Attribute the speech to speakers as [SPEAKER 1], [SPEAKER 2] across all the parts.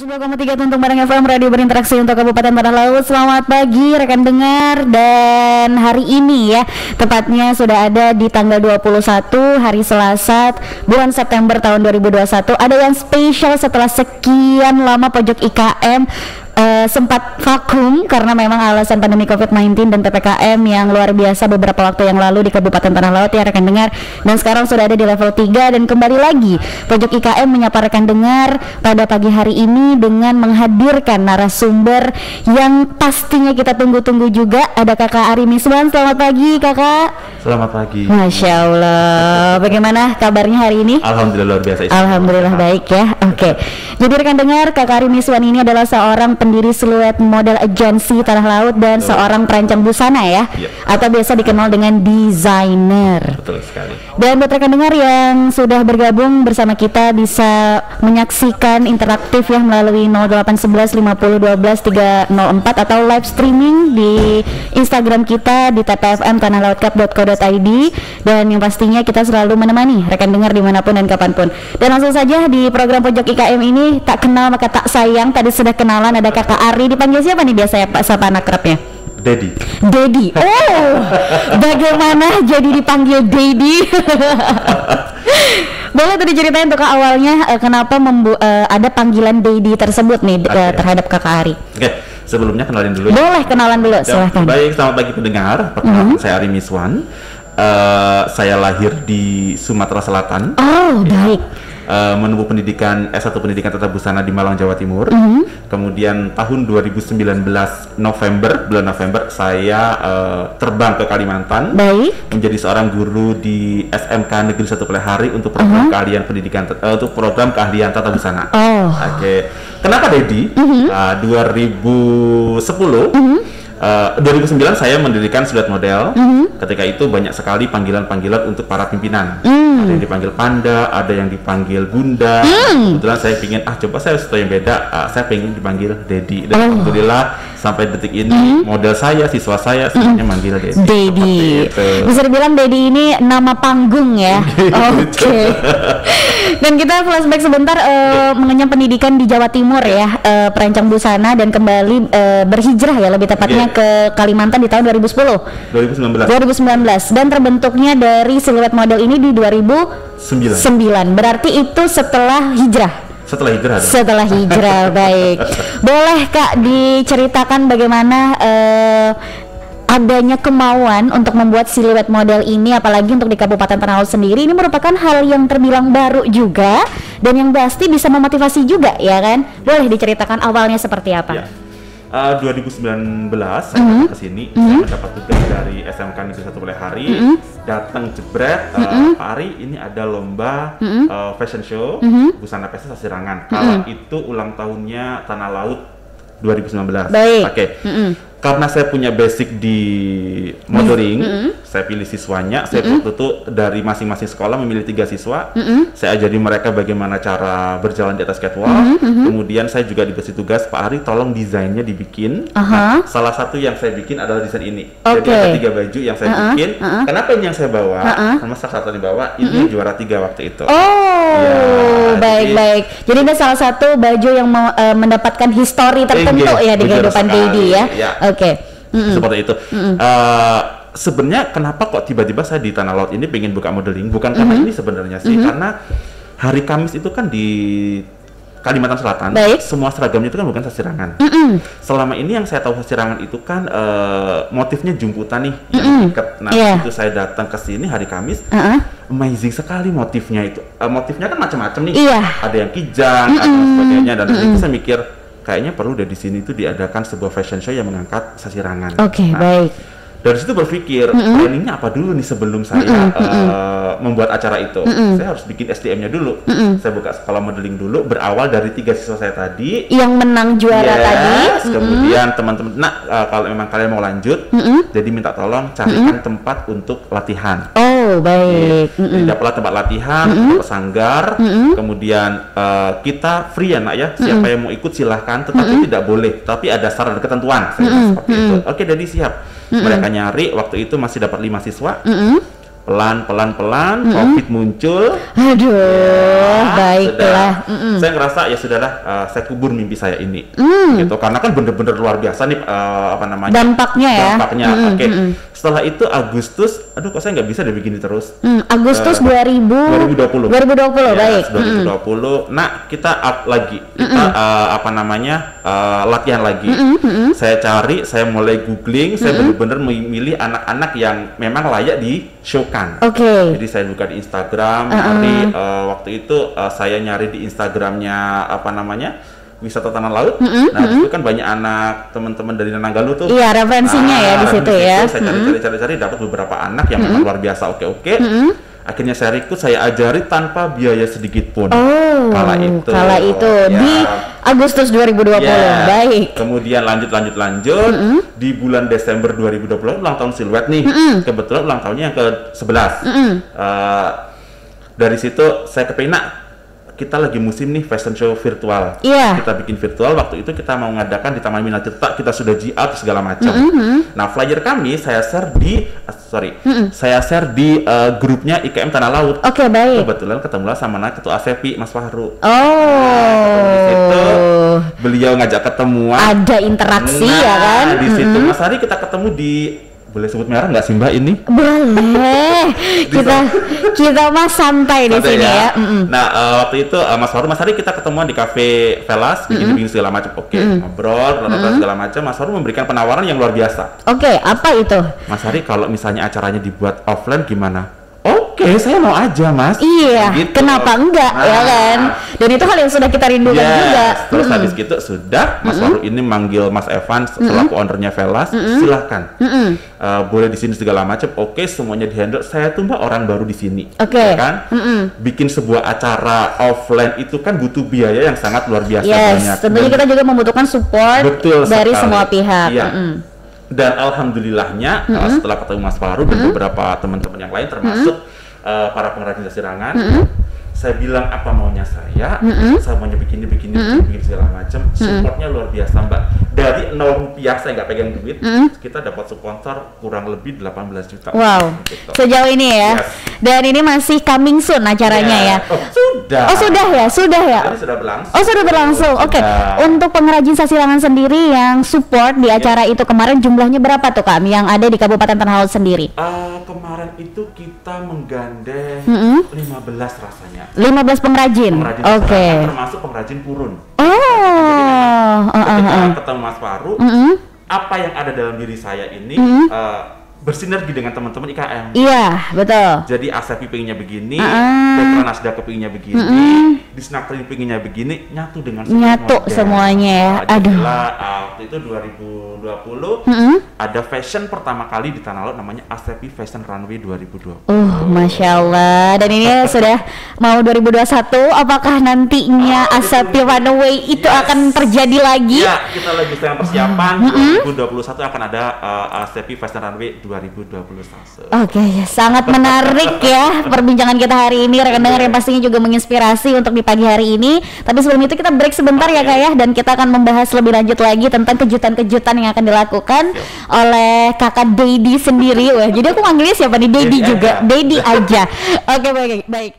[SPEAKER 1] 102,3 Tuntung Bareng FM, radio berinteraksi untuk Kabupaten Tanah Laut. Selamat pagi rekan dengar, dan hari ini ya, tepatnya sudah ada di tanggal 21 hari Selasa bulan September tahun 2021. Ada yang spesial setelah sekian lama pojok IKM sempat vakum karena memang alasan pandemi COVID-19 dan PPKM yang luar biasa beberapa waktu yang lalu di Kabupaten Tanah Laut ya rekan dengar. Dan sekarang sudah ada di level 3 dan kembali lagi pojok IKM menyapa rekan dengar pada pagi hari ini dengan menghadirkan narasumber yang pastinya kita tunggu-tunggu juga. Ada Kakak Ari Miswan. Selamat pagi Kakak.
[SPEAKER 2] Selamat pagi.
[SPEAKER 1] Masya Allah. Bagaimana kabarnya hari ini?
[SPEAKER 2] Alhamdulillah luar biasa.
[SPEAKER 1] Alhamdulillah baik ya. Oke. Jadi rekan dengar, Kakak Ari Miswan ini adalah seorang pendiri Siluet Model Agency Tanah Laut dan seorang perancang busana ya, atau biasa dikenal dengan desainer.
[SPEAKER 2] Betul sekali. Dan
[SPEAKER 1] buat rekan dengar yang sudah bergabung bersama kita bisa menyaksikan interaktif ya melalui 0811 50 12 304 atau live streaming di Instagram kita di tpfm.tanahLautCup.co.id. Dan yang pastinya kita selalu menemani rekan dengar dimanapun dan kapanpun. Dan langsung saja di program Pojok IKM ini, tak kenal maka tak sayang. Tadi sudah kenalan, ada Kakak Ari. Dipanggil siapa nih biasa ya Pak, siapa anak kerapnya?
[SPEAKER 2] Dedi.
[SPEAKER 1] Dedi. Oh, bagaimana jadi dipanggil Dedi? Boleh tadi ceritain untuk awalnya kenapa ada panggilan Dedi tersebut nih terhadap Kakak Ari?
[SPEAKER 2] Oke, sebelumnya kenalin dulu.
[SPEAKER 1] Boleh kenalan dulu, silahkan.
[SPEAKER 2] Baik, selamat pagi pendengar. Perkenalkan saya Ari Miswan. Saya lahir di Sumatera Selatan.
[SPEAKER 1] Oh, baik.
[SPEAKER 2] Menempuh pendidikan S1 pendidikan tata busana di Malang, Jawa Timur. Kemudian tahun 2019 bulan November saya terbang ke Kalimantan. Baik. Menjadi seorang guru di SMK Negeri 1 Pelehari untuk program keahlian pendidikan untuk program keahlian tata busana. Oke. Kenapa Dedi? 2009 saya mendirikan Siluet Model. Ketika itu banyak sekali panggilan-panggilan untuk para pimpinan. Ada yang dipanggil Panda, ada yang dipanggil Bunda. Kebetulan saya ingin coba saya sesuatu yang beda. Saya pengen dipanggil Dedi. Dan alhamdulillah sampai detik ini model saya, siswa saya semuanya manggil Dedi.
[SPEAKER 1] Dedi. Bisa dibilang Dedi ini nama panggung ya. Oke. Dan kita flashback sebentar mengenyam pendidikan di Jawa Timur ya, perancang busana, dan kembali berhijrah ya lebih tepatnya ke Kalimantan di tahun 2019. Dan terbentuknya dari Siluet Model ini di 2009. Berarti itu setelah hijrah. Setelah hijrah. Baik. Boleh Kak diceritakan bagaimana adanya kemauan untuk membuat Siluet Model ini, apalagi untuk di Kabupaten Tanah Laut sendiri, ini merupakan hal yang terbilang baru juga dan yang pasti bisa memotivasi juga ya kan? Boleh diceritakan awalnya seperti apa?
[SPEAKER 2] 2019 saya datang ke sini, saya mendapat tugas dari SMK Negeri 1 Pelehari, datang jebret, Pak Ari ini ada lomba fashion show busana pesta Sasirangan. Kalau itu ulang tahunnya Tanah Laut 2019. Baik. Oke. Karena saya punya basic di modeling, saya pilih siswanya. Saya waktu itu dari masing-masing sekolah memilih 3 siswa. Saya ajari mereka bagaimana cara berjalan di atas catwalk. Kemudian saya juga dikasih tugas, Pak Ari tolong desainnya dibikin. Nah, salah satu yang saya bikin adalah desain ini. Jadi ada 3 baju yang saya bikin. Kenapa ini yang saya bawa? Sama salah satu yang dibawa, ini juara 3 waktu itu.
[SPEAKER 1] Baik. Jadi ini salah satu baju yang mendapatkan histori tertentu ya di kehidupan Dedi ya. Oke.
[SPEAKER 2] Seperti itu. Sebenarnya kenapa kok tiba-tiba saya di Tanah Laut ini pengen buka modeling? Bukan karena ini sebenarnya sih, karena hari Kamis itu kan di Kalimantan Selatan, semua seragamnya itu kan bukan Sasirangan. Selama ini yang saya tahu Sasirangan itu kan motifnya jumputan nih, yang ikat. Nah, itu saya datang ke sini hari Kamis, amazing sekali motifnya itu. Motifnya kan macam-macam nih, ada yang kijang, ada sebagainya, dan itu saya mikir kayaknya perlu di sini itu diadakan sebuah fashion show yang mengangkat Sasirangan. Baik. Dari situ berpikir, planningnya apa dulu nih sebelum saya membuat acara itu. Saya harus bikin SDM-nya dulu. Saya buka sekolah modeling dulu, berawal dari 3 siswa saya tadi
[SPEAKER 1] yang menang juara tadi.
[SPEAKER 2] Kemudian teman-teman, kalau memang kalian mau lanjut, jadi minta tolong carikan tempat untuk latihan.
[SPEAKER 1] Baik.
[SPEAKER 2] Jadi dapatlah tempat latihan, dapat sanggar. Kemudian kita free ya nak ya, siapa yang mau ikut silahkan, tetapi tidak boleh, tapi ada syarat dan ketentuan. Seperti itu. Oke, jadi siap. Mereka nyari, waktu itu masih dapat 5 siswa. pelan-pelan COVID muncul.
[SPEAKER 1] Aduh, baiklah.
[SPEAKER 2] Saya ngerasa ya sudahlah, saya kubur mimpi saya ini, gitu. Karena kan bener-bener luar biasa nih,
[SPEAKER 1] dampaknya ya.
[SPEAKER 2] Oke. Setelah itu Agustus, aduh kok saya nggak bisa deh begini terus.
[SPEAKER 1] Agustus 2020.
[SPEAKER 2] Ya,
[SPEAKER 1] Baik.
[SPEAKER 2] 2020. Nah, kita up lagi, kita latihan lagi. Saya cari, saya mulai googling, saya benar-benar memilih anak-anak yang memang layak di-showkan. Jadi saya buka di Instagram, nyari waktu itu saya nyari di Instagramnya wisata tanah laut. Nah, itu kan banyak anak teman-teman dari Nananggalu tuh. Iya,
[SPEAKER 1] referensinya ya di situ ya.
[SPEAKER 2] Saya cari dapat beberapa anak yang memang luar biasa. Oke. Akhirnya saya rekrut, saya ajari tanpa biaya sedikit pun. Kala itu
[SPEAKER 1] ya. Di Agustus 2020. Baik.
[SPEAKER 2] Kemudian lanjut di bulan Desember 2020 ulang tahun Siluet nih. Kebetulan ulang tahunnya yang ke-11. Dari situ saya kepingin, kita lagi musim nih fashion show virtual. Kita bikin virtual, waktu itu kita mau mengadakan di Taman Minat Tirta, kita sudah GR segala macam. Nah, flyer kami saya share di grupnya IKM Tanah Laut.
[SPEAKER 1] Baik.
[SPEAKER 2] Kebetulan ketemulah sama ketua ASEPI Mas Fahru. Di situ beliau ngajak ketemuan. Ada
[SPEAKER 1] interaksi ya kan?
[SPEAKER 2] Di situ Mas Hari kita ketemu di, boleh sebut merah nggak sih Mbak ini?
[SPEAKER 1] Boleh. kita mah santai di sini ya.
[SPEAKER 2] Nah, waktu itu Mas Hari kita ketemuan di Cafe Velas, bikin segala macam. Ngobrol, segala macam. Mas Hari memberikan penawaran yang luar biasa.
[SPEAKER 1] Apa itu?
[SPEAKER 2] Mas Hari, kalau misalnya acaranya dibuat offline gimana? Saya mau aja Mas.
[SPEAKER 1] Gitu. Kenapa enggak ya kan? Dan itu hal yang sudah kita rindukan juga.
[SPEAKER 2] Terus habis gitu sudah Mas Faru ini manggil Mas Evan selaku ownernya Velas, silahkan boleh di sini segala macam. Semuanya dihandle. Saya tuh Mbak orang baru di sini, ya kan? Bikin sebuah acara offline itu kan butuh biaya yang sangat luar biasa banyak.
[SPEAKER 1] Tentunya kita juga membutuhkan support dari semua pihak.
[SPEAKER 2] Dan alhamdulillahnya setelah ketemu Mas Faru dan beberapa teman-teman yang lain termasuk para pengrajin jasirangan, saya bilang apa maunya saya maunya begini segala macam. Supportnya luar biasa Mbak. Dari 0 rupiah saya nggak pegang duit, kita dapat sponsor kurang lebih 18 juta.
[SPEAKER 1] Wow, gitu. Sejauh ini ya. Dan ini masih coming soon acaranya ya. Sudah ya.
[SPEAKER 2] Jadi sudah berlangsung.
[SPEAKER 1] Sudah berlangsung. Untuk pengrajin sasirangan sendiri yang support di acara itu kemarin jumlahnya berapa tuh Kak yang ada di Kabupaten Tanah Laut sendiri?
[SPEAKER 2] Kemarin itu kita menggandeng 15 rasanya.
[SPEAKER 1] 15 pengrajin.
[SPEAKER 2] Termasuk pengrajin purun. Ketika ketemu Mas Faru, apa yang ada dalam diri saya ini bersinergi dengan teman-teman IKM.
[SPEAKER 1] Iya, betul.
[SPEAKER 2] Jadi ASEPI pengennya begini, Dekranasda kepinginnya begini, Disnaktrin pengennya begini, nyatu dengan
[SPEAKER 1] semuanya ya.
[SPEAKER 2] Waktu itu 2020 ada fashion pertama kali di Tanah Laut namanya ASEPI Fashion Runway 2020.
[SPEAKER 1] Masya Allah. Dan ini sudah mau 2021, apakah nantinya ASEPI Runway itu akan terjadi lagi?
[SPEAKER 2] Ya, kita lagi sedang persiapan. 2021 akan ada ASEPI Fashion Runway 2021.
[SPEAKER 1] Sangat menarik ya perbincangan kita hari ini, rekan dengar yang pastinya juga menginspirasi untuk di pagi hari ini. Tapi sebelum itu kita break sebentar ya Kak ya, dan kita akan membahas lebih lanjut lagi tentang kejutan-kejutan yang akan dilakukan oleh Kakak Dedi sendiri. Jadi aku manggilnya siapa nih? Dedi juga. Dedi aja. Baik.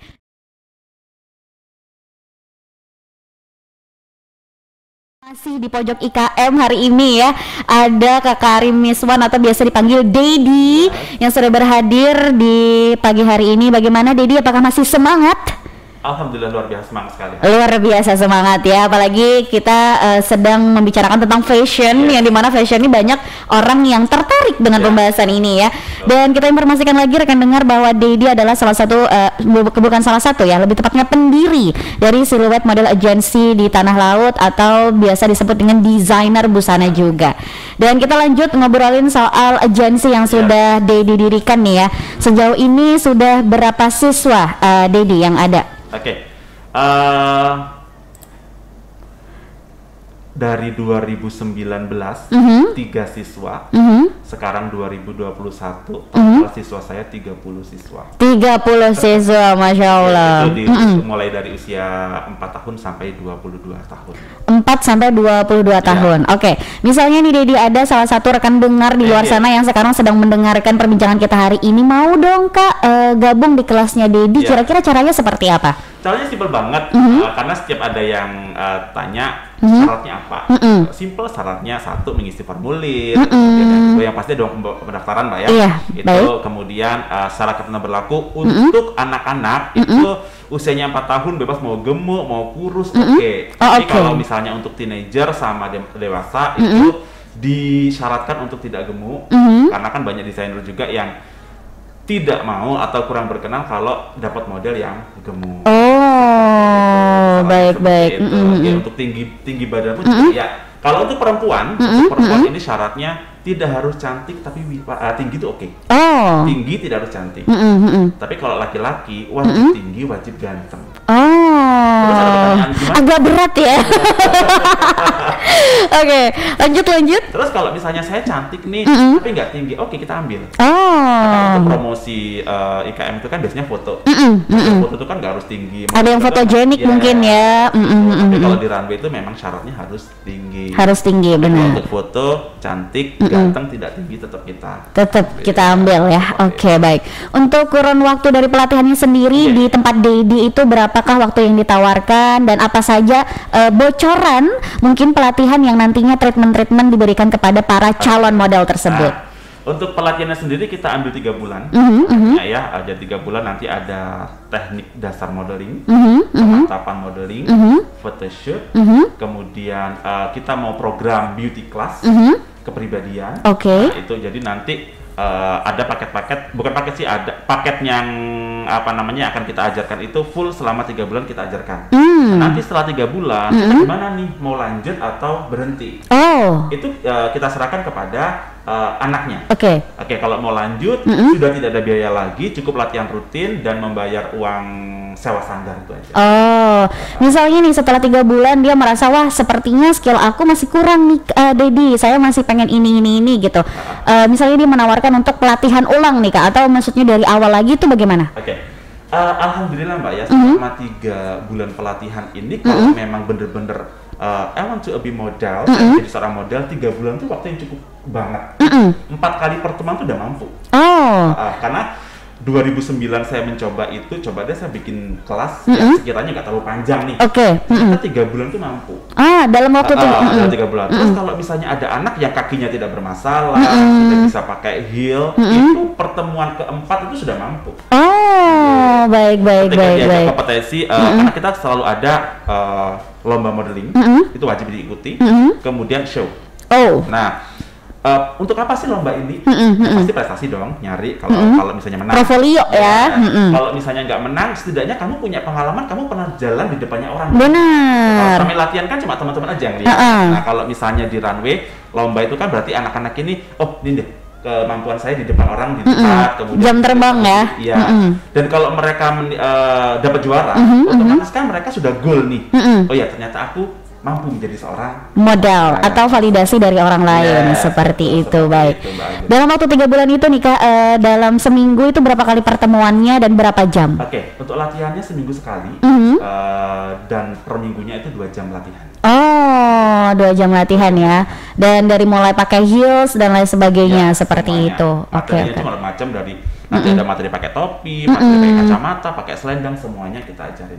[SPEAKER 1] Masih di pojok IKM hari ini ya, ada Kak Karim Miswan atau biasa dipanggil Dedi yang sudah berhadir di pagi hari ini. Bagaimana Dedi, apakah masih semangat?
[SPEAKER 2] Alhamdulillah luar biasa semangat sekali.
[SPEAKER 1] Luar biasa semangat ya, apalagi kita sedang membicarakan tentang fashion, yang dimana fashion ini banyak orang yang tertarik dengan pembahasan ini ya. Dan kita informasikan lagi rekan dengar bahwa Dedi adalah salah satu, bukan salah satu ya, lebih tepatnya pendiri dari Siluet Model Agency di Tanah Laut atau biasa disebut dengan desainer busana juga. Dan kita lanjut ngobrolin soal agensi yang sudah Dedi dirikan nih ya. Sejauh ini sudah berapa siswa Dedi yang ada?
[SPEAKER 2] dari 2019 3 siswa, sekarang 2021 total siswa saya 30 siswa.
[SPEAKER 1] 30 siswa, Masya Allah.
[SPEAKER 2] Itu mulai dari usia 4 tahun sampai 22 tahun.
[SPEAKER 1] 4 sampai 22 tahun. Oke. Misalnya nih Dedi, ada salah satu rekan dengar di luar sana yang sekarang sedang mendengarkan perbincangan kita hari ini, mau dong Kak gabung di kelasnya Dedi. Kira-kira caranya seperti apa?
[SPEAKER 2] Caranya simpel banget, karena setiap ada yang tanya syaratnya apa. Simple, syaratnya satu mengisi formulir, kemudian yang pasti dong pendaftaran Mbak ya. Itu kemudian syarat ketentuan berlaku untuk anak-anak itu usianya 4 tahun, bebas mau gemuk mau kurus, Tapi kalau misalnya untuk teenager sama dewasa itu disyaratkan untuk tidak gemuk, karena kan banyak desainer juga yang tidak mau atau kurang berkenan kalau dapat model yang gemuk. Baik. Untuk tinggi badan pun juga ya. Kalau untuk perempuan, ini syaratnya tidak harus cantik tapi tinggi itu oke. Tinggi tidak harus cantik. Tapi kalau laki-laki wajib tinggi, wajib ganteng. Terus ada pertanyaan gimana?
[SPEAKER 1] Agak berat ya. Oke, lanjut.
[SPEAKER 2] Terus kalau misalnya saya cantik nih, tapi nggak tinggi, oke kita ambil. Karena untuk promosi IKM itu kan biasanya foto. Foto itu kan nggak harus tinggi.
[SPEAKER 1] Ada yang fotogenik mungkin ya.
[SPEAKER 2] Tapi kalau di runway itu memang syaratnya harus tinggi.
[SPEAKER 1] Harus tinggi, benar.
[SPEAKER 2] Untuk foto cantik, ganteng, tidak tinggi tetap kita
[SPEAKER 1] ambil ya. Oke, baik. Untuk kurun waktu dari pelatihannya sendiri di tempat Dedi itu berapakah waktu yang ditawarkan, dan apa saja bocoran mungkin pelatihan yang nantinya treatment diberikan kepada para calon model tersebut?
[SPEAKER 2] Untuk pelatihannya sendiri kita ambil 3 bulan. Ada 3 bulan, nanti ada teknik dasar modeling, pemantapan modeling, photoshoot, kemudian kita mau program beauty class, kepribadian. Itu jadi nanti ada paket-paket, bukan paket sih, ada paket yang akan kita ajarkan itu full selama 3 bulan kita ajarkan. Nanti setelah 3 bulan kita gimana nih, mau lanjut atau berhenti? Itu kita serahkan kepada anaknya. Kalau mau lanjut sudah tidak ada biaya lagi, cukup latihan rutin dan membayar uang sewa sanggar itu aja.
[SPEAKER 1] Misalnya nih setelah 3 bulan dia merasa, wah sepertinya skill aku masih kurang nih Dedi, saya masih pengen ini gitu. Misalnya dia menawarkan untuk pelatihan ulang nih Kak, atau maksudnya dari awal lagi, itu bagaimana?
[SPEAKER 2] Alhamdulillah Mbak ya, selama 3 bulan pelatihan ini kalau memang bener-bener I want to be model, jadi seorang model, 3 bulan itu waktu yang cukup banget. 4 kali pertemuan tuh udah mampu. Karena 2009 saya mencoba itu, coba deh saya bikin kelas yang sekiranya nggak terlalu panjang nih. Ternyata 3 bulan tuh mampu.
[SPEAKER 1] Dalam waktu
[SPEAKER 2] dalam 3 bulan. Terus kalau misalnya ada anak yang kakinya tidak bermasalah, sudah bisa pakai heel, itu pertemuan keempat itu sudah mampu.
[SPEAKER 1] Baik.
[SPEAKER 2] Kompetensi, karena kita selalu ada lomba modeling, itu wajib diikuti. Kemudian show. Nah, untuk apa sih lomba ini? Pasti prestasi dong, nyari kalau misalnya menang.
[SPEAKER 1] Portfolio ya.
[SPEAKER 2] Kalau misalnya nggak menang, setidaknya kamu punya pengalaman, kamu pernah jalan di depannya orang.
[SPEAKER 1] Benar.
[SPEAKER 2] Kalau kami latihan kan cuma teman-teman aja yang lihat. Nah, kalau misalnya di runway lomba itu kan berarti anak-anak ini, ini deh kemampuan saya di depan orang, di dekat, kemudian
[SPEAKER 1] jam terbang ya.
[SPEAKER 2] Iya. Dan kalau mereka dapat juara, otomatis kan mereka sudah goal nih. Ternyata aku mampu menjadi seorang
[SPEAKER 1] modal atau validasi dari orang lain, seperti itu. Baik. Dalam waktu 3 bulan itu nih Kak, dalam seminggu itu berapa kali pertemuannya dan berapa jam?
[SPEAKER 2] Untuk latihannya seminggu sekali, dan per minggunya itu 2 jam latihan.
[SPEAKER 1] 2 jam latihan ya. Dan dari mulai pakai heels dan lain sebagainya, seperti itu.
[SPEAKER 2] Materinya itu macam dari nanti ada materi pakai topi, materi pakai kacamata, pakai selendang, semuanya kita ajarin.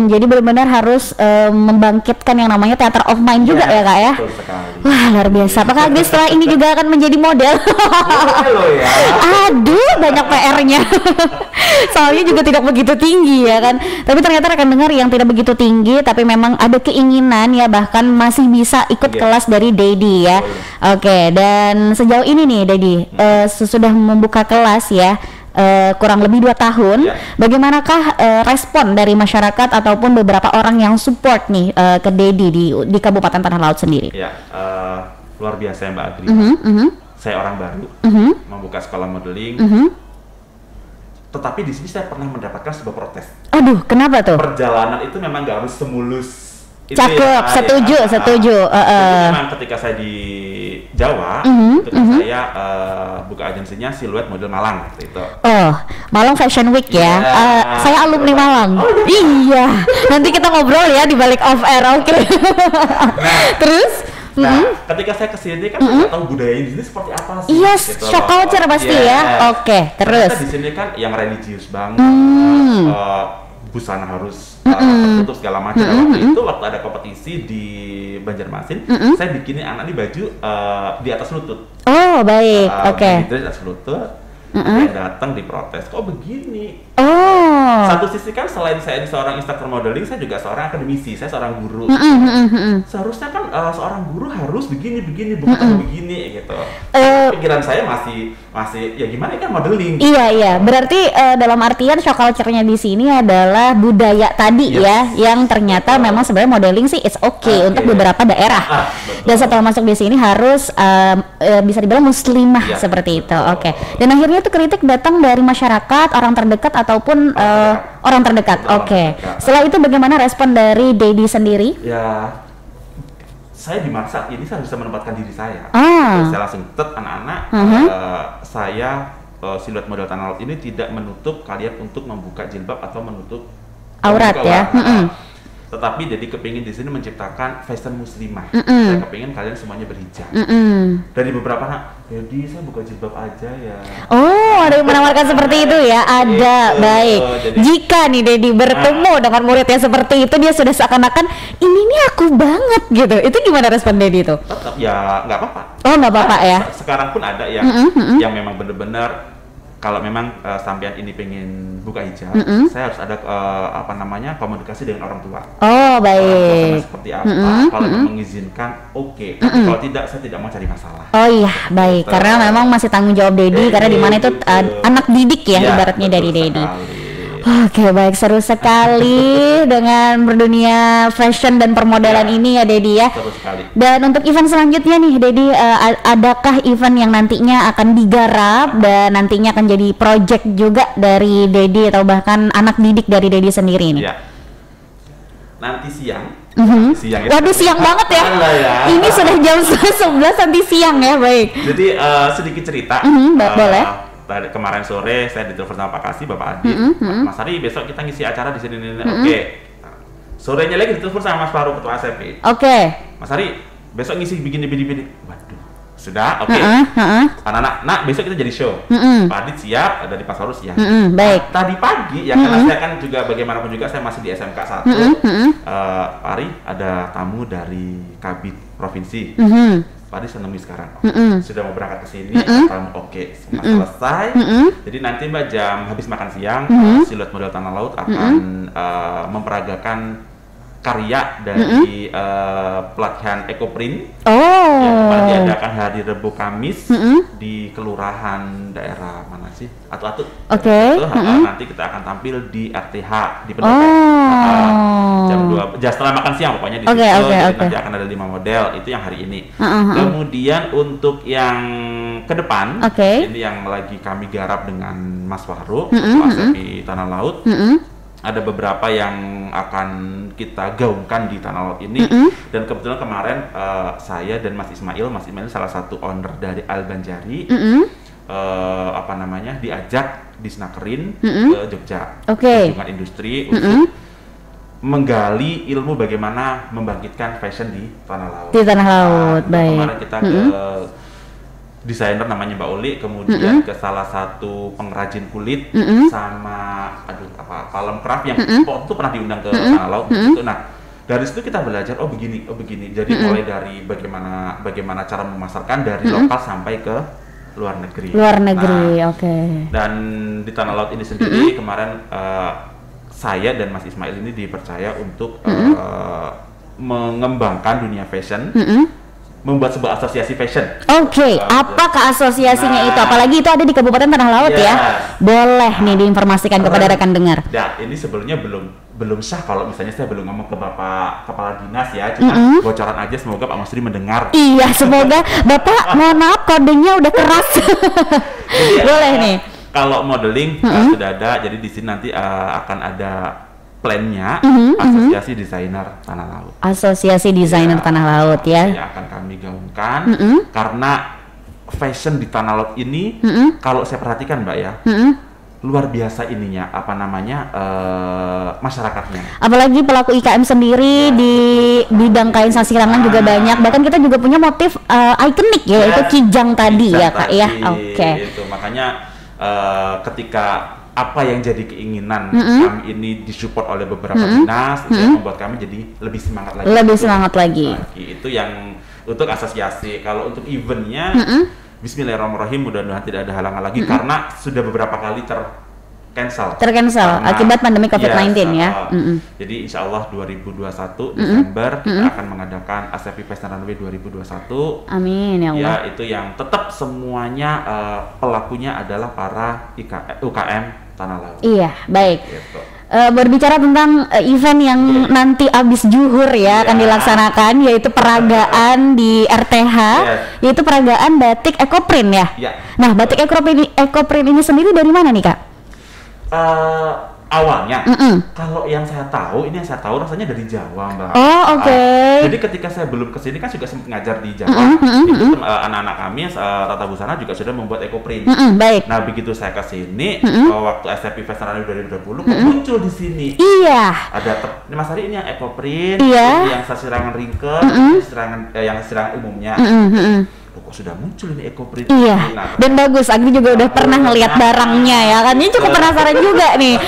[SPEAKER 1] Jadi benar-benar harus membangkitkan yang namanya theater of mind juga ya Kak ya.
[SPEAKER 2] Betul sekali.
[SPEAKER 1] Wah, luar biasa. Apakah Agnes setelah ini juga akan menjadi model? Aduh, banyak PR-nya. Soalnya juga tidak begitu tinggi ya kan. Tapi ternyata rekan dengar yang tidak begitu tinggi, tapi memang ada keinginan ya, bahkan masih bisa ikut kelas dari Dedi ya. Dan sejauh ini nih Dedi, sesudah membuka kelas ya, kurang lebih 2 tahun, bagaimanakah respon dari masyarakat ataupun beberapa orang yang support nih ke Dedi di Kabupaten Tanah Laut sendiri?
[SPEAKER 2] Luar biasa ya Mbak Agri. Saya orang baru, membuka sekolah modeling, tetapi di sini saya pernah mendapatkan sebuah protes.
[SPEAKER 1] Aduh, kenapa tuh?
[SPEAKER 2] Perjalanan itu memang nggak harus semulus
[SPEAKER 1] Cakep, setuju.
[SPEAKER 2] Memang ketika saya di Jawa, itu kan saya buka agensinya Siluet Model Malang gitu.
[SPEAKER 1] Oh, Malang Fashion Week ya. Saya alumni Malang. Iya. Nanti kita ngobrol ya di balik off air, oke. Terus?
[SPEAKER 2] Ketika saya kesini kan saya tahu budaya di sini seperti apa sih.
[SPEAKER 1] Iya,
[SPEAKER 2] gitu
[SPEAKER 1] shock culture pasti ya. Oke, terus.
[SPEAKER 2] Di sini kan yang religius banget. Busana harus tertutup segala macam. Waktu ada kompetisi di Banjarmasin, saya bikinin anak ini baju di atas lutut.
[SPEAKER 1] Oh, baik. Oke.
[SPEAKER 2] Di atas lutut. Saya datang diprotes, kok begini?
[SPEAKER 1] Oh.
[SPEAKER 2] Satu sisi kan selain saya ini seorang instruktur modeling, saya juga seorang akademisi, saya seorang guru. Seharusnya kan seorang guru harus begini, bukan begini gitu. Pikiran saya masih ya gimana kan modeling.
[SPEAKER 1] Iya. Berarti dalam artian shock culture-nya di sini adalah budaya tadi ya, yang ternyata memang sebenarnya modeling sih it's okay untuk beberapa daerah. Dan setelah masuk di sini harus bisa dibilang muslimah seperti itu. Oke. Dan akhirnya itu kritik datang dari masyarakat, orang terdekat ataupun orang terdekat. Oke. Setelah itu bagaimana respon dari Dedi sendiri?
[SPEAKER 2] Ya, saya di masa ini saya bisa menempatkan diri saya. Saya langsung anak-anak, saya Siluet Model Tanah Laut ini tidak menutup kalian untuk membuka jilbab atau menutup
[SPEAKER 1] aurat ya.
[SPEAKER 2] Tetapi jadi kepingin di sini menciptakan fashion muslimah. Saya kepingin kalian semuanya berhijab. Dari beberapa anak, jadi saya buka jilbab aja ya.
[SPEAKER 1] Oh, ada yang menawarkan seperti itu ya? Ada, baik. Jadi, jika nih Dedi bertemu dengan murid yang seperti itu, dia sudah seakan-akan ini nih aku banget gitu. Itu gimana respon Dedi itu?
[SPEAKER 2] Tetap ya nggak apa-apa.
[SPEAKER 1] Oh, nggak apa-apa ya?
[SPEAKER 2] Sekarang pun ada yang memang benar-benar kalau memang sampean ini pengen buka hijab, saya harus ada komunikasi dengan orang tua.
[SPEAKER 1] Oh, baik.
[SPEAKER 2] Seperti apa? Kalau mengizinkan, oke. Tapi kalau tidak, saya tidak mau cari masalah.
[SPEAKER 1] Oh iya, baik. Karena memang masih tanggung jawab Dedi, karena di mana itu anak didik ya, ibaratnya dari Dedi. Oke, baik, seru sekali dengan berdunia fashion dan permodelan ini ya Dedi ya.
[SPEAKER 2] Seru sekali.
[SPEAKER 1] Dan untuk event selanjutnya nih Dedi, adakah event yang nantinya akan digarap dan nantinya akan jadi project juga dari Dedi atau bahkan anak didik dari Dedi sendiri nih?
[SPEAKER 2] Ya. Nanti siang.
[SPEAKER 1] Siang ya. Waduh, siang banget ya. Ini sudah jam 11 nanti siang ya, baik.
[SPEAKER 2] Jadi sedikit cerita.
[SPEAKER 1] Boleh.
[SPEAKER 2] Kemarin sore saya ditelepon sama Pak Kasih, Bapak Adi, Mas Ari besok kita ngisi acara di sini. Oke. Sorenya lagi ditelepon sama Mas Faru ketua ASEP.
[SPEAKER 1] Oke.
[SPEAKER 2] Mas Ari besok ngisi begini. Waduh, sudah. Oke. Anak-anak, nak besok kita jadi show. Pak Adi siap, dari Pak Faru siap.
[SPEAKER 1] Baik.
[SPEAKER 2] Tadi pagi ya karena saya kan juga bagaimanapun juga saya masih di SMK 1. Pak Ari ada tamu dari Kabid Provinsi. Pak Adi seneng sekarang, sudah mau berangkat ke sini, oke, selesai. Jadi nanti Mbak jam habis makan siang, Siluet Model Tanah Laut akan memperagakan karya dari pelatihan Ekoprint yang kemarin diadakan hari Rabu Kamis di kelurahan daerah mana sih? Atut-Atut. Nanti kita akan tampil di RTH di Pendopo. Jam 2 setelah makan siang pokoknya di situ. Nanti akan ada 5 model, itu yang hari ini. Kemudian untuk yang ke depan, ini yang lagi kami garap dengan Mas Wahru, ASEP Tanah Laut. Ada beberapa yang akan kita gaungkan di Tanah Laut ini. Dan kebetulan kemarin saya dan Mas Ismail salah satu owner dari Al-Banjari diajak disnakerin ke Jogja, kunjungan industri untuk menggali ilmu bagaimana membangkitkan fashion di Tanah Laut.
[SPEAKER 1] Di Tanah Laut, baik.
[SPEAKER 2] Kemarin kita ke desainer namanya Mbak Uli, kemudian ke salah satu pengrajin kulit sama Palem Craft yang waktu pernah diundang ke Tanah Laut. Nah, dari situ kita belajar begini. Jadi mulai dari bagaimana cara memasarkan dari lokal sampai ke luar negeri. Dan di Tanah Laut ini sendiri kemarin saya dan Mas Ismail ini dipercaya untuk mengembangkan dunia fashion, membuat sebuah asosiasi fashion. Apakah asosiasinya itu? Apalagi itu ada di Kabupaten Tanah Laut ya? Boleh nih diinformasikan kepada rekan dengar. Ya, ini sebelumnya belum sah kalau misalnya saya belum ngomong ke Bapak Kepala Dinas ya, cuma bocoran aja, semoga Pak Masri mendengar. Iya, semoga. Bapak, mohon maaf kodenya udah keras. Jadi, boleh nih. Kalau modeling sudah ada, jadi di sini nanti akan ada plannya Asosiasi Desainer Tanah Laut.
[SPEAKER 1] Asosiasi Desainer Tanah Laut ya.
[SPEAKER 2] Yang akan kami gaungkan karena fashion di Tanah Laut ini kalau saya perhatikan Mbak ya, luar biasa ininya masyarakatnya. Apalagi pelaku IKM sendiri di bidang kain sasirangan juga banyak. Bahkan kita juga punya motif ikonik ya, itu kijang tadi ya Kak ya. Oke. Itu makanya ketika apa yang jadi keinginan kami ini disupport oleh beberapa dinas, itu yang membuat kami jadi lebih semangat lagi. Lebih semangat lagi. Itu yang untuk asosiasi. Kalau untuk eventnya, Bismillahirrahmanirrahim, mudah-mudahan tidak ada halangan lagi karena sudah beberapa kali tercancel akibat pandemi COVID-19 ya. Jadi insya Allah 2021 Desember kita akan mengadakan ASEPI Fashion Runway 2021. Amin ya Allah. Ya, itu yang tetap semuanya pelakunya adalah para UKM Tanah Laut. Iya, baik. Gitu. Berbicara tentang event yang nanti abis zuhur ya akan dilaksanakan, yaitu peragaan di RTH, yaitu peragaan batik ekoprint ya. Nah, batik ekoprint ini sendiri dari mana nih Kak? Awalnya, kalau yang saya tahu rasanya dari Jawa Mbak. Oh oke. Jadi ketika saya belum kesini kan juga sempat ngajar di Jawa. Itu anak-anak kami Tata Busana juga sudah membuat ekoprint. Baik. Nah begitu saya kesini waktu SCP Fashion Runway 2020 muncul di sini. Iya. Ada Mas Ari ini yang ekoprint, yang sasirangan ringkel, yang sasirangan umumnya. Kok sudah muncul ini ekoprint? Iya. Dan bagus, Agni juga udah pernah ngelihat barangnya ya kan. Ini cukup penasaran juga nih.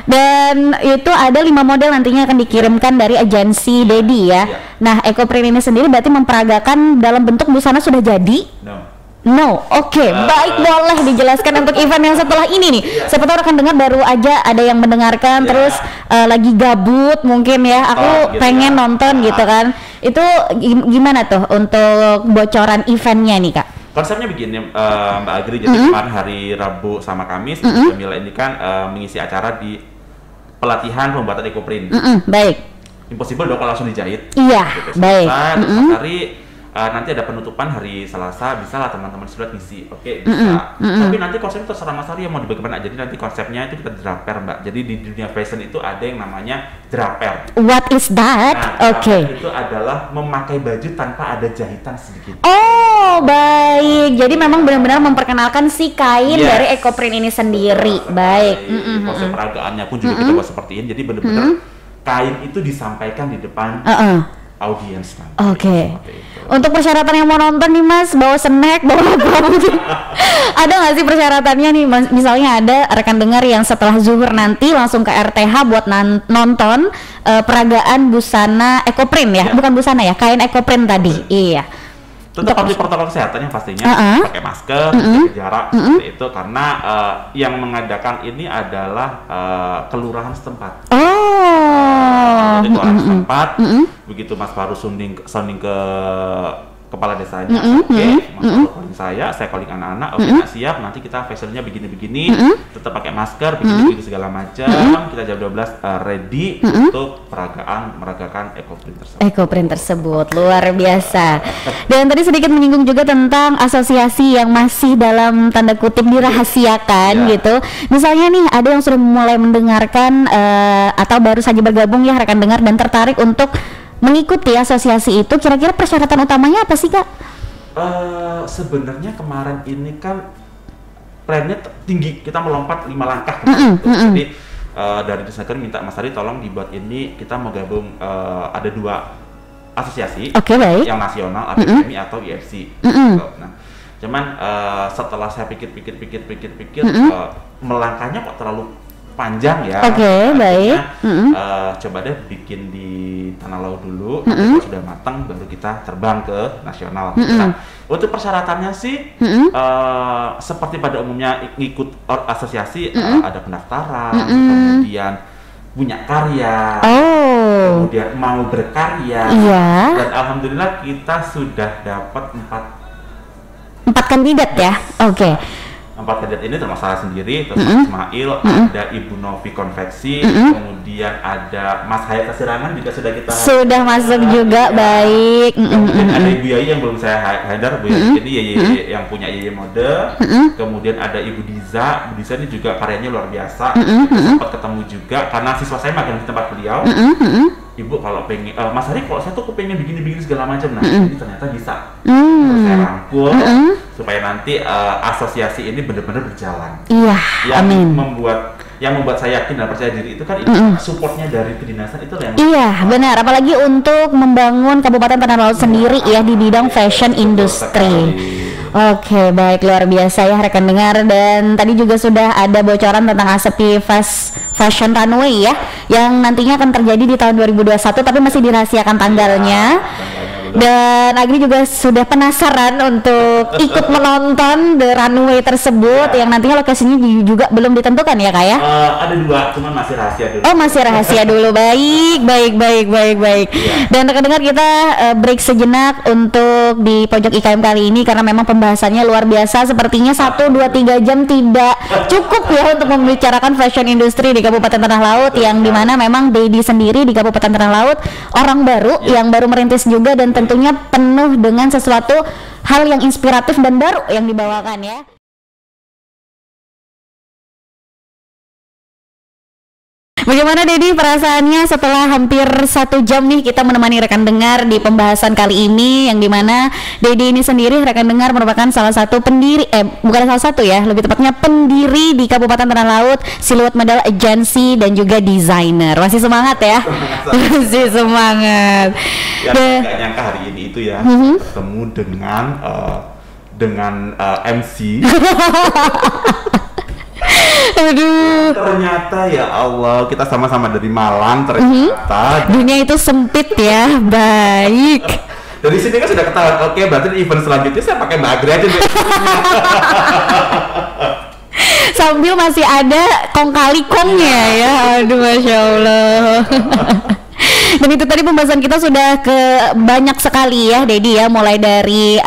[SPEAKER 2] Dan itu ada 5 model nantinya akan dikirimkan dari agensi Dedi ya. Nah, ekoprint ini sendiri berarti memperagakan dalam bentuk busana sudah jadi? No, oke, baik, boleh dijelaskan untuk event yang setelah ini nih. Siapa tahu rekan dengar baru aja ada yang mendengarkan terus lagi gabut mungkin ya. Aku pengen nonton gitu kan. Itu gimana tuh untuk bocoran eventnya nih Kak? Konsepnya begini Mbak Agri, jadi kemarin hari Rabu sama Kamis Jamila ini kan mengisi acara di pelatihan pembuatan ekoprint. Baik. Impossible dong kalau langsung dijahit. Iya, gitu. Baik. Hari nanti ada penutupan hari Selasa, bisa lah teman-teman sudah ngisi. Oke, bisa. Tapi nanti konsepnya terserah Mas Ari yang mau dibagaimana. Jadi nanti konsepnya itu kita draper Mbak. Jadi di dunia fashion itu ada yang namanya draper. What is that? Nah, itu adalah memakai baju tanpa ada jahitan sedikit. Oh, baik. Jadi memang benar-benar memperkenalkan si kain dari ekoprint ini sendiri. Baik. Konsep peragaannya pun juga kita buat seperti ini. Jadi benar-benar kain itu disampaikan di depan audiens nanti. Oke. Untuk persyaratan yang mau nonton nih Mas, bawa snack, bawa apa gitu. Ada nggak sih persyaratannya nih? Misalnya ada rekan dengar yang setelah zuhur nanti langsung ke RTH buat nonton peragaan busana ekoprint ya, bukan busana ya, kain ekoprint tadi. Iya. Tetap patuhi protokol kesehatan yang pastinya, pakai masker, jaga jarak seperti itu karena yang mengadakan ini adalah kelurahan setempat. Jadi kelurahan setempat, begitu Mas Faru sounding ke kepala desanya, Mas Faru calling saya calling anak-anak, nak siap, nanti kita fashionnya begini-begini, tetap pakai masker, begini-begini segala macam, kita jam 12 ready untuk meragakan ekoprint tersebut. Luar biasa. Dan tadi sedikit menyinggung juga tentang asosiasi yang masih dalam tanda kutip dirahasiakan gitu. Misalnya nih ada yang sudah mulai mendengarkan atau baru saja bergabung ya rekan dengar dan tertarik untuk mengikuti asosiasi itu, kira-kira persyaratan utamanya apa sih Kak? Sebenarnya kemarin ini kan plannya tinggi, kita melompat 5 langkah jadi dari desainer minta Mas Ari tolong dibuat ini, kita mau gabung ada 2 asosiasi baik. Yang nasional, APPMI atau IFC. Nah, cuman setelah saya pikir melangkahnya kok terlalu panjang ya. Baik. Coba deh bikin di Tanah Laut dulu, kalau sudah matang baru kita terbang ke nasional. Nah, untuk persyaratannya sih seperti pada umumnya ikut asosiasi, ada pendaftaran, kemudian punya karya, kemudian mau berkarya, dan alhamdulillah kita sudah dapat 4 kandidat ya. 4 kandidat ini termasuk saya sendiri, terus Mas Ismail, ada Ibu Novi Konveksi, kemudian ada Mas Hayat Kasirangan juga sudah
[SPEAKER 1] masuk juga, baik.
[SPEAKER 2] Kemudian ada Ibu Yai yang belum saya handle, Bu Yai ini Yai yang punya Yai Mode. Kemudian ada Ibu Diza, Bu Diza ini juga karyanya luar biasa. Sempat ketemu juga karena siswa saya magang di tempat beliau. Ibu kalau pengen, Mas Hari kalau saya tuh pengen begini-begini segala macam, nah ini ternyata bisa. Terus saya rangkul supaya nanti asosiasi ini benar-benar berjalan.
[SPEAKER 1] Iya, amin.
[SPEAKER 2] Yang membuat saya yakin dan percaya diri itu kan itu supportnya dari kedinasan itu yang
[SPEAKER 1] benar, apalagi untuk membangun Kabupaten Tanah Laut sendiri ya di bidang fashion industry. Oke, baik, luar biasa ya rekan dengar. Dan tadi juga sudah ada bocoran tentang ASEPI Fashion Runway ya, yang nantinya akan terjadi di tahun 2021 tapi masih dirahasiakan tanggalnya. Dan Agri juga sudah penasaran untuk ikut menonton the runway tersebut yang nantinya lokasinya juga belum ditentukan ya Kak ya?
[SPEAKER 2] Ada 2, cuman masih rahasia dulu.
[SPEAKER 1] Oh, masih rahasia dulu. Baik. Dan rekan-rekan kita break sejenak untuk di pojok IKM kali ini karena memang pembahasannya luar biasa. Sepertinya 1, 2, 3 jam tidak cukup ya untuk membicarakan fashion industry di Kabupaten Tanah Laut, yang dimana memang Dedi sendiri di Kabupaten Tanah Laut orang baru yang baru merintis juga, dan tentunya penuh dengan sesuatu hal yang inspiratif dan baru yang dibawakan ya. Bagaimana Dedi perasaannya setelah hampir 1 jam nih kita menemani rekan dengar di pembahasan kali ini, yang dimana Dedi ini sendiri rekan dengar merupakan salah satu pendiri, bukan salah satu ya, lebih tepatnya pendiri di Kabupaten Tanah Laut Silhouette Model Agency dan juga desainer. Masih semangat ya? Masih semangat.
[SPEAKER 2] Ya, nggak nyangka hari ini itu ya ketemu dengan MC.
[SPEAKER 1] Aduh.
[SPEAKER 2] Ternyata ya Allah, kita sama-sama dari Malang ternyata.
[SPEAKER 1] Dunia itu sempit ya, baik.
[SPEAKER 2] Dari sini kan sudah ketahuan, oke berarti di event selanjutnya saya pakai Mbak Agri aja deh.
[SPEAKER 1] Sambil masih ada kong kali kongnya ya, aduh Masya Allah. Dan itu tadi pembahasan kita sudah ke banyak sekali ya Dedi ya, mulai dari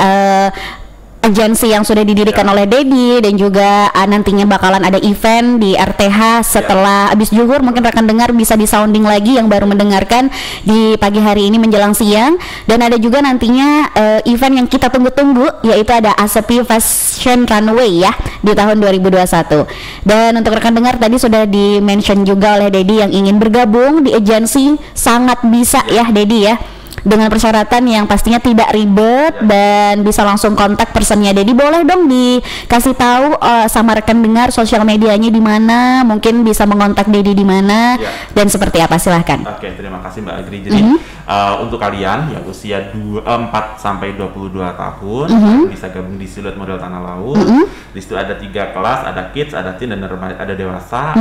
[SPEAKER 1] agensi yang sudah didirikan oleh Dedi, dan juga nantinya bakalan ada event di RTH setelah habis zuhur. Mungkin rekan dengar bisa di sounding lagi yang baru mendengarkan di pagi hari ini menjelang siang. Dan ada juga nantinya event yang kita tunggu-tunggu, yaitu ada ASEPI Fashion Runway ya di tahun 2021. Dan untuk rekan dengar tadi sudah di-mention juga oleh Dedi yang ingin bergabung di agensi, sangat bisa ya Dedi ya, dengan persyaratan yang pastinya tidak ribet dan bisa langsung kontak personnya Dedi. Boleh dong dikasih tahu sama rekan dengar sosial medianya di mana, mungkin bisa mengontak Dedi di mana dan seperti apa, silahkan.
[SPEAKER 2] Oke, terima kasih Mbak Agri. Jadi untuk kalian yang usia 4 sampai 22 tahun bisa gabung di Silhouette Model Tanah Laut. Di situ ada 3 kelas, ada kids, ada teen, dan ada dewasa.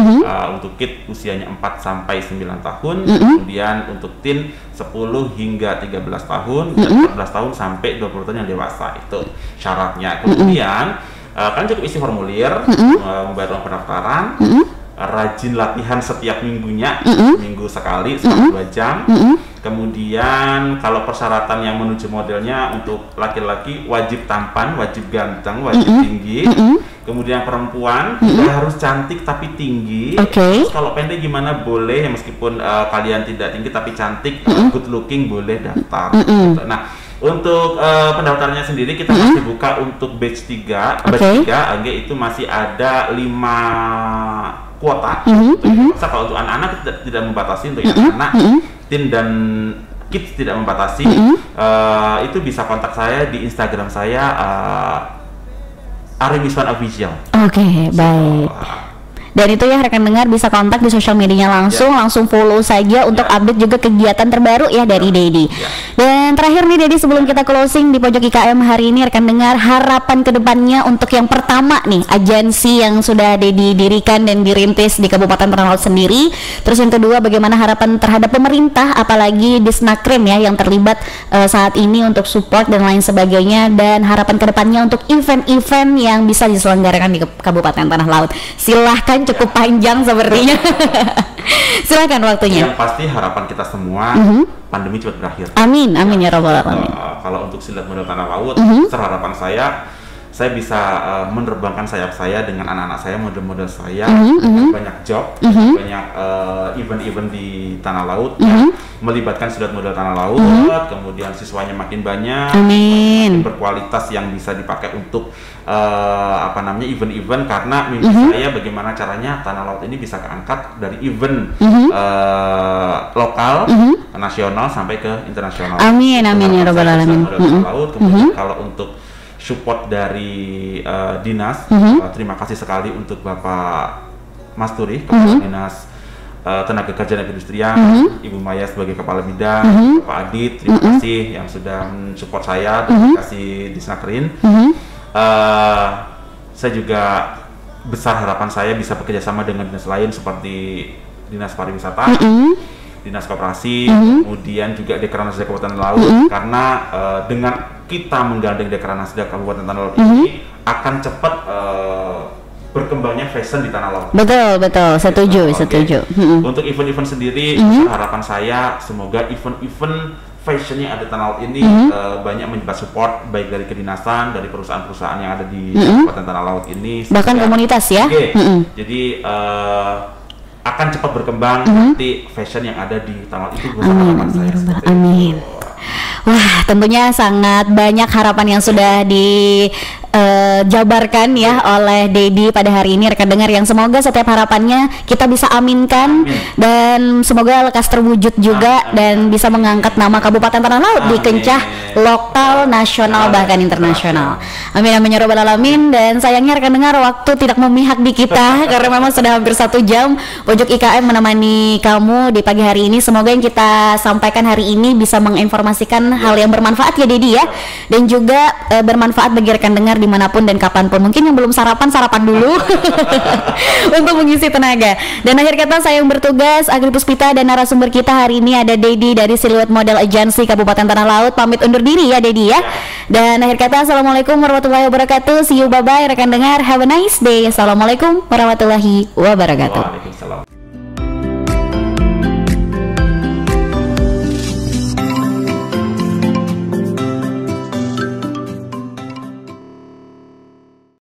[SPEAKER 2] Untuk kids usianya 4 sampai 9 tahun, kemudian untuk teen 10 hingga 13 tahun, 14 tahun sampai 20 tahun yang dewasa, itu syaratnya. Kemudian kan cukup isi formulir, membayar uang pendaftaran, rajin latihan setiap minggunya, minggu sekali selama 2 jam. Kemudian kalau persyaratan yang menuju modelnya, untuk laki-laki wajib tampan, wajib ganteng, wajib tinggi. Kemudian perempuan tidak harus cantik tapi tinggi. Terus kalau pendek gimana boleh, ya meskipun kalian tidak tinggi tapi cantik, good looking, boleh daftar. Nah, untuk pendaftarannya sendiri kita masih buka untuk batch 3. Batch 3 itu masih ada 5 kuota. Kalau untuk anak-anak tidak membatasi, untuk anak, teen dan kids tidak membatasi. Itu bisa kontak saya di Instagram saya, Ari Miswan Official. Oke,
[SPEAKER 1] baik. Dan itu ya rekan dengar bisa kontak di sosial medianya langsung follow saja untuk update juga kegiatan terbaru ya dari Dedi. Dan terakhir nih Dedi, sebelum kita closing di pojok IKM hari ini, rekan dengar harapan kedepannya untuk yang pertama nih, agensi yang sudah Dedi dirikan dan dirintis di Kabupaten Tanah Laut sendiri. Terus yang kedua, bagaimana harapan terhadap pemerintah, apalagi Disnakrim ya yang terlibat saat ini untuk support dan lain sebagainya, dan harapan kedepannya untuk event-event yang bisa diselenggarakan di Kabupaten Tanah Laut. Silahkan, cukup panjang sepertinya. Silakan waktunya.
[SPEAKER 2] Yang pasti harapan kita semua pandemi cepat berakhir.
[SPEAKER 1] Amin, amin ya rabbal alamin.
[SPEAKER 2] Kalau untuk Silhouette Model Tanah Laut, harapan saya saya bisa menerbangkan sayap saya dengan anak-anak saya, model-model saya, dengan banyak job, banyak event-event di tanah laut, melibatkan student model tanah laut, kemudian siswanya makin banyak, makin berkualitas yang bisa dipakai untuk event-event, karena mimpi saya bagaimana caranya tanah laut ini bisa keangkat dari event lokal, nasional sampai ke internasional.
[SPEAKER 1] Amin ya rabbal alamin.
[SPEAKER 2] Laut. Kemudian kalau untuk support dari dinas, terima kasih sekali untuk Bapak Mas Turi, Kepala Dinas Tenaga Kerja dan Perindustrian, Ibu Maya sebagai Kepala Bidang, Bapak Adit, terima kasih yang sudah mensupport saya, terima kasih Disnakerin. Saya juga besar harapan saya bisa bekerja sama dengan dinas lain seperti Dinas Pariwisata, Dinas Koperasi, kemudian juga Dekranasda Kabupaten Laut, karena dengan kita menggandeng Dekranasda Kabupaten Tanah Laut ini akan cepat berkembangnya fashion di tanah laut. Betul, setuju. Untuk event-event sendiri, harapan saya semoga event-event fashion yang ada di tanah laut ini banyak mendapat support baik dari kedinasan, dari perusahaan-perusahaan yang ada di Kabupaten Tanah Laut ini,
[SPEAKER 1] bahkan komunitas ya.
[SPEAKER 2] Jadi akan cepat berkembang nanti fashion yang ada di tanah laut itu. Harapan saya.
[SPEAKER 1] Amin. Wah, tentunya sangat banyak harapan yang sudah dijabarkan ya oleh Dedi pada hari ini, rekan dengar, yang semoga setiap harapannya kita bisa aminkan dan semoga lekas terwujud juga dan bisa mengangkat nama Kabupaten Tanah Laut di kancah lokal, nasional, bahkan internasional. Amin ya rabbal alamin. Dan sayangnya rekan dengar, waktu tidak memihak di kita karena memang sudah hampir 1 jam Pojok IKM menemani kamu di pagi hari ini. Semoga yang kita sampaikan hari ini bisa menginformasikan hal yang bermanfaat ya Dedi ya, dan juga bermanfaat bagi rekan dengar dimanapun dan kapanpun. Mungkin yang belum sarapan dulu untuk mengisi tenaga. Dan akhir kata saya yang bertugas Agri Puspita dan narasumber kita hari ini ada Dedi dari Silhouette Model Agency Kabupaten Tanah Laut. Pamit undur diri ya Dedi ya. Dan akhir kata assalamualaikum warahmatullahi wabarakatuh. See you, bye bye rekan dengar, have a nice day. Assalamualaikum warahmatullahi wabarakatuh.
[SPEAKER 2] Waalaikumsalam.